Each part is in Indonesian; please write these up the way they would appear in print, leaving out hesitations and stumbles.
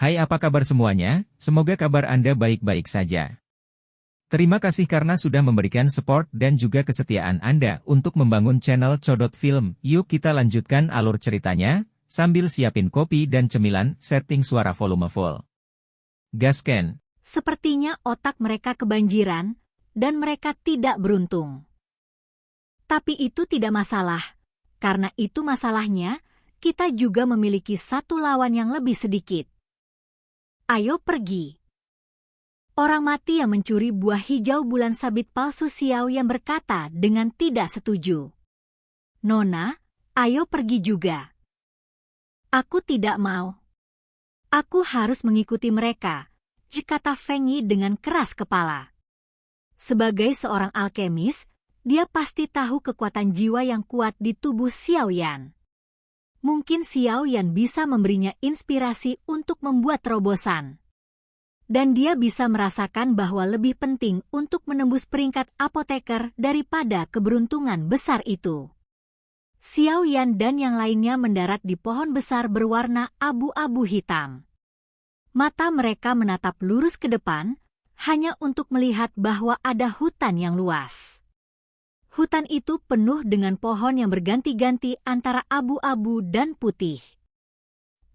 Hai, apa kabar semuanya? Semoga kabar Anda baik-baik saja. Terima kasih karena sudah memberikan support dan juga kesetiaan Anda untuk membangun channel Codot Film. Yuk kita lanjutkan alur ceritanya, sambil siapin kopi dan cemilan, setting suara volume full. Gasken. Sepertinya otak mereka kebanjiran, dan mereka tidak beruntung. Tapi itu tidak masalah, karena itu masalahnya, kita juga memiliki satu lawan yang lebih sedikit. Ayo pergi. Orang mati yang mencuri buah hijau bulan sabit palsu Xiao Yan berkata dengan tidak setuju. Nona, ayo pergi juga. Aku tidak mau. Aku harus mengikuti mereka, kata Feng Yi dengan keras kepala. Sebagai seorang alkemis, dia pasti tahu kekuatan jiwa yang kuat di tubuh Xiao Yan. Mungkin Xiao Yan bisa memberinya inspirasi untuk membuat terobosan. Dan dia bisa merasakan bahwa lebih penting untuk menembus peringkat apoteker daripada keberuntungan besar itu. Xiao Yan dan yang lainnya mendarat di pohon besar berwarna abu-abu hitam. Mata mereka menatap lurus ke depan, hanya untuk melihat bahwa ada hutan yang luas. Hutan itu penuh dengan pohon yang berganti-ganti antara abu-abu dan putih.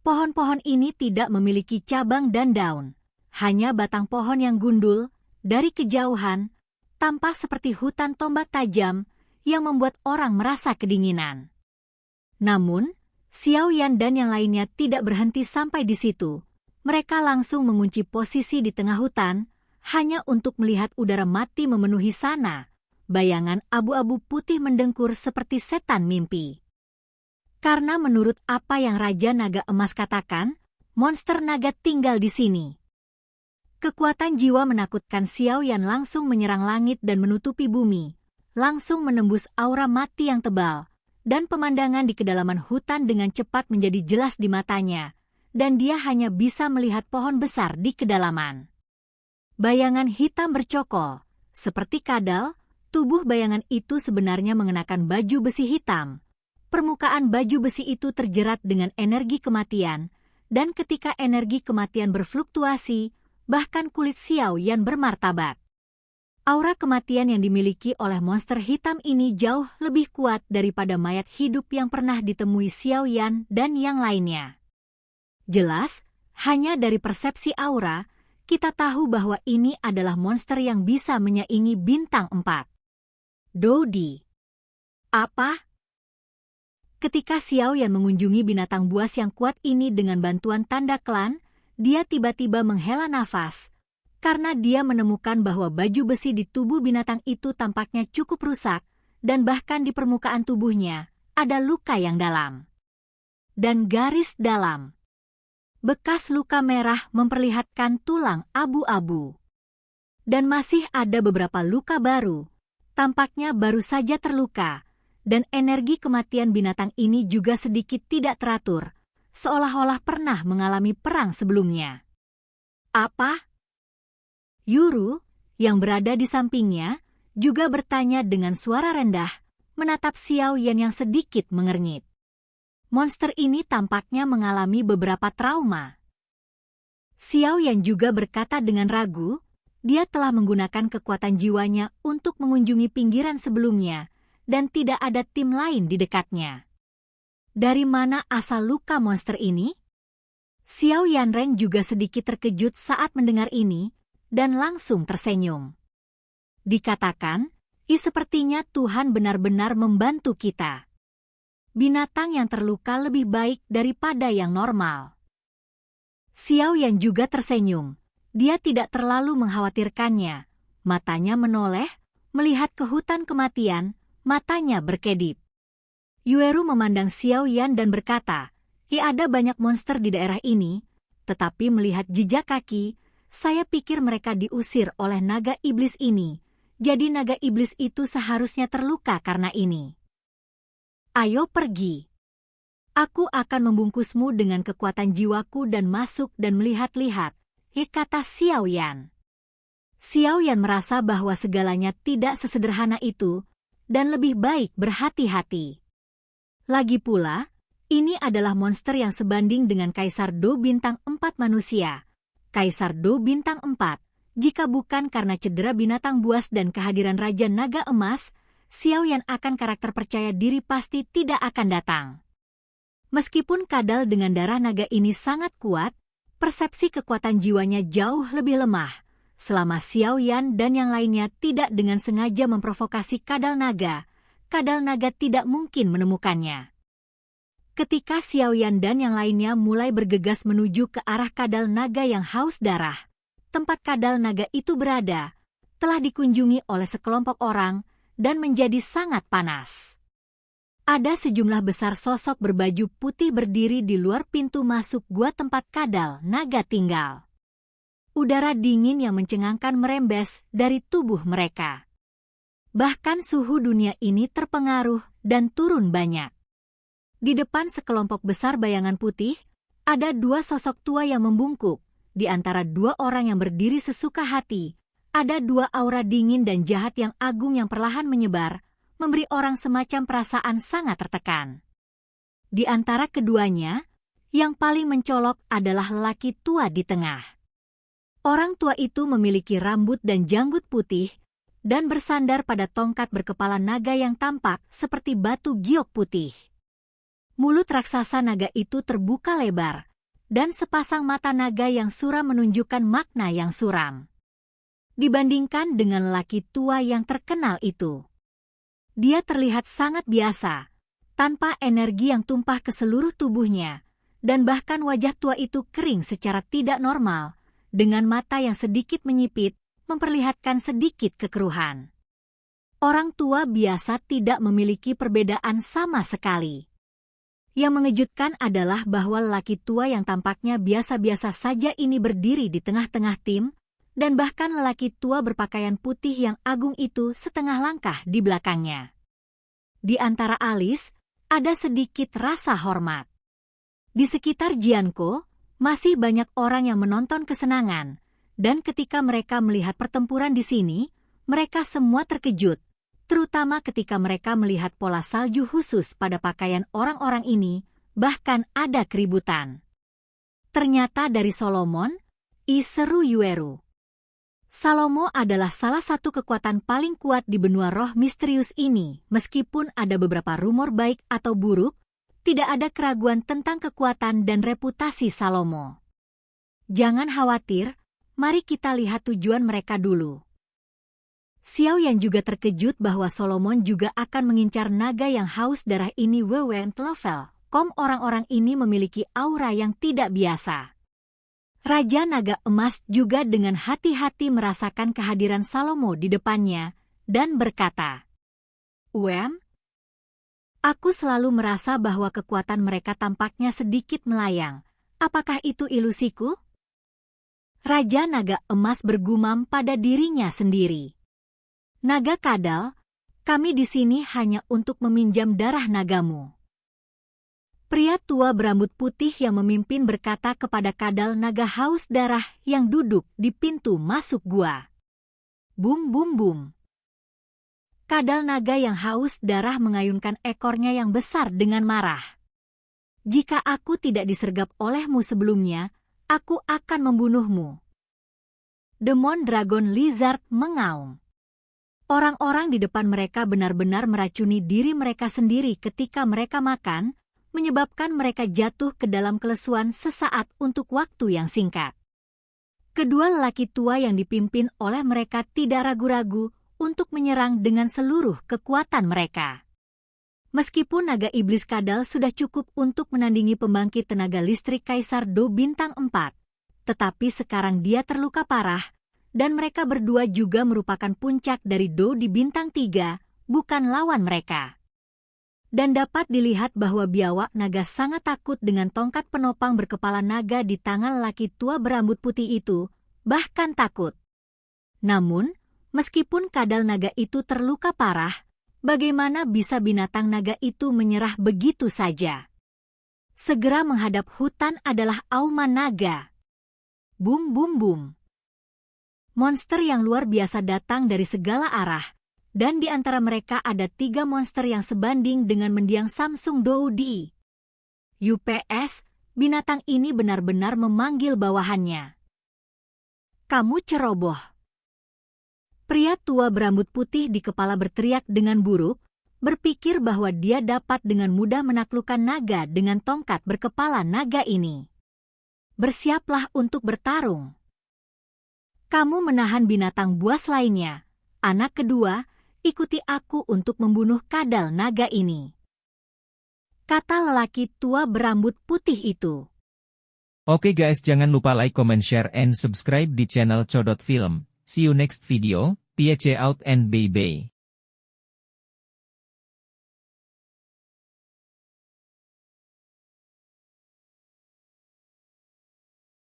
Pohon-pohon ini tidak memiliki cabang dan daun. Hanya batang pohon yang gundul, dari kejauhan, tampak seperti hutan tombak tajam yang membuat orang merasa kedinginan. Namun, Xiao Yan dan yang lainnya tidak berhenti sampai di situ. Mereka langsung mengunci posisi di tengah hutan, hanya untuk melihat udara mati memenuhi sana. Bayangan abu-abu putih mendengkur seperti setan mimpi. Karena menurut apa yang Raja Naga Emas katakan, monster naga tinggal di sini. Kekuatan jiwa menakutkan Xiao Yan langsung menyerang langit dan menutupi bumi, langsung menembus aura mati yang tebal, dan pemandangan di kedalaman hutan dengan cepat menjadi jelas di matanya, dan dia hanya bisa melihat pohon besar di kedalaman. Bayangan hitam bercokol, seperti kadal, tubuh bayangan itu sebenarnya mengenakan baju besi hitam. Permukaan baju besi itu terjerat dengan energi kematian, dan ketika energi kematian berfluktuasi, bahkan kulit Xiao Yan bermartabat. Aura kematian yang dimiliki oleh monster hitam ini jauh lebih kuat daripada mayat hidup yang pernah ditemui Xiao Yan dan yang lainnya. Jelas, hanya dari persepsi aura, kita tahu bahwa ini adalah monster yang bisa menyaingi bintang 4. Dodi. Apa? Ketika Xiao Yan mengunjungi binatang buas yang kuat ini dengan bantuan tanda klan, dia tiba-tiba menghela nafas, karena dia menemukan bahwa baju besi di tubuh binatang itu tampaknya cukup rusak, dan bahkan di permukaan tubuhnya ada luka yang dalam. Dan garis dalam. Bekas luka merah memperlihatkan tulang abu-abu. Dan masih ada beberapa luka baru, tampaknya baru saja terluka, dan energi kematian binatang ini juga sedikit tidak teratur, seolah-olah pernah mengalami perang sebelumnya. Apa? Yuru, yang berada di sampingnya, juga bertanya dengan suara rendah, menatap Xiao Yan yang sedikit mengernyit. Monster ini tampaknya mengalami beberapa trauma. Xiao Yan juga berkata dengan ragu, dia telah menggunakan kekuatan jiwanya untuk mengunjungi pinggiran sebelumnya, dan tidak ada tim lain di dekatnya. Dari mana asal luka monster ini? Xiao Yanreng juga sedikit terkejut saat mendengar ini, dan langsung tersenyum. Dikatakan, sepertinya Tuhan benar-benar membantu kita. Binatang yang terluka lebih baik daripada yang normal. Xiao Yan juga tersenyum. Dia tidak terlalu mengkhawatirkannya. Matanya menoleh, melihat ke hutan kematian, matanya berkedip. Yueru memandang Xiao Yan dan berkata, ada banyak monster di daerah ini, tetapi melihat jejak kaki, saya pikir mereka diusir oleh naga iblis ini, jadi naga iblis itu seharusnya terluka karena ini. Ayo pergi. Aku akan membungkusmu dengan kekuatan jiwaku dan masuk dan melihat-lihat, kata Xiao Yan. Xiao Yan merasa bahwa segalanya tidak sesederhana itu, dan lebih baik berhati-hati. Lagi pula, Ini adalah monster yang sebanding dengan Kaisar Do Bintang 4 manusia. Kaisar Do Bintang 4, jika bukan karena cedera binatang buas dan kehadiran Raja Naga Emas, Xiaoyan akan karakter percaya diri pasti tidak akan datang. Meskipun kadal dengan darah naga ini sangat kuat, persepsi kekuatan jiwanya jauh lebih lemah. Selama Xiaoyan dan yang lainnya tidak dengan sengaja memprovokasi kadal naga tidak mungkin menemukannya. Ketika Xiaoyan dan yang lainnya mulai bergegas menuju ke arah kadal naga yang haus darah, tempat kadal naga itu berada, telah dikunjungi oleh sekelompok orang dan menjadi sangat panas. Ada sejumlah besar sosok berbaju putih berdiri di luar pintu masuk gua tempat kadal naga tinggal. Udara dingin yang mencengangkan merembes dari tubuh mereka. Bahkan suhu dunia ini terpengaruh dan turun banyak. Di depan sekelompok besar bayangan putih, ada dua sosok tua yang membungkuk. Di antara dua orang yang berdiri sesuka hati, ada dua aura dingin dan jahat yang agung yang perlahan menyebar, memberi orang semacam perasaan sangat tertekan. Di antara keduanya, yang paling mencolok adalah lelaki tua di tengah. Orang tua itu memiliki rambut dan janggut putih, dan bersandar pada tongkat berkepala naga yang tampak seperti batu giok putih. Mulut raksasa naga itu terbuka lebar, dan sepasang mata naga yang suram menunjukkan makna yang suram. Dibandingkan dengan lelaki tua yang terkenal itu, dia terlihat sangat biasa, tanpa energi yang tumpah ke seluruh tubuhnya, dan bahkan wajah tua itu kering secara tidak normal, dengan mata yang sedikit menyipit, memperlihatkan sedikit kekeruhan. Orang tua biasa tidak memiliki perbedaan sama sekali. Yang mengejutkan adalah bahwa lelaki tua yang tampaknya biasa-biasa saja ini berdiri di tengah-tengah tim, dan bahkan lelaki tua berpakaian putih yang agung itu setengah langkah di belakangnya. Di antara alis, ada sedikit rasa hormat. Di sekitar Jianko, masih banyak orang yang menonton kesenangan, dan ketika mereka melihat pertempuran di sini, mereka semua terkejut, terutama ketika mereka melihat pola salju khusus pada pakaian orang-orang ini, bahkan ada keributan. Ternyata dari Solomon, Iseru Yueru. Salomo adalah salah satu kekuatan paling kuat di benua roh misterius ini. Meskipun ada beberapa rumor baik atau buruk, tidak ada keraguan tentang kekuatan dan reputasi Salomo. Jangan khawatir, mari kita lihat tujuan mereka dulu. Xiaoyan juga terkejut bahwa Solomon juga akan mengincar naga yang haus darah ini. Orang-orang ini memiliki aura yang tidak biasa. Raja Naga Emas juga dengan hati-hati merasakan kehadiran Salomo di depannya, dan berkata, Aku selalu merasa bahwa kekuatan mereka tampaknya sedikit melayang. Apakah itu ilusiku? Raja Naga Emas bergumam pada dirinya sendiri. Naga kadal, kami di sini hanya untuk meminjam darah nagamu. Pria tua berambut putih yang memimpin berkata kepada kadal naga haus darah yang duduk di pintu masuk gua. Bum bum bum. Kadal naga yang haus darah mengayunkan ekornya yang besar dengan marah. Jika aku tidak disergap olehmu sebelumnya, aku akan membunuhmu. Demon Dragon Lizard mengaum. Orang-orang di depan mereka benar-benar meracuni diri mereka sendiri ketika mereka makan, menyebabkan mereka jatuh ke dalam kelesuan sesaat untuk waktu yang singkat. Kedua lelaki tua yang dipimpin oleh mereka tidak ragu-ragu untuk menyerang dengan seluruh kekuatan mereka. Meskipun naga iblis kadal sudah cukup untuk menandingi pembangkit tenaga listrik Kaisar Do Bintang 4, tetapi sekarang dia terluka parah, dan mereka berdua juga merupakan puncak dari Do di Bintang 3, bukan lawan mereka. Dan dapat dilihat bahwa biawak naga sangat takut dengan tongkat penopang berkepala naga di tangan lelaki tua berambut putih itu, bahkan takut. Namun, meskipun kadal naga itu terluka parah, bagaimana bisa binatang naga itu menyerah begitu saja? Segera menghadap hutan adalah auman naga. Bum bum bum. Monster yang luar biasa datang dari segala arah, dan di antara mereka ada 3 monster yang sebanding dengan mendiang Samsung Doudi. UPS, binatang ini benar-benar memanggil bawahannya. Kamu ceroboh. Pria tua berambut putih di kepala berteriak dengan buruk, berpikir bahwa dia dapat dengan mudah menaklukkan naga dengan tongkat berkepala naga ini. Bersiaplah untuk bertarung. Kamu menahan binatang buas lainnya. Anak kedua, ikuti aku untuk membunuh kadal naga ini, kata lelaki tua berambut putih itu. Oke guys, jangan lupa like, comment, share, and subscribe di channel Codot Film. See you next video, peace out and bye-bye.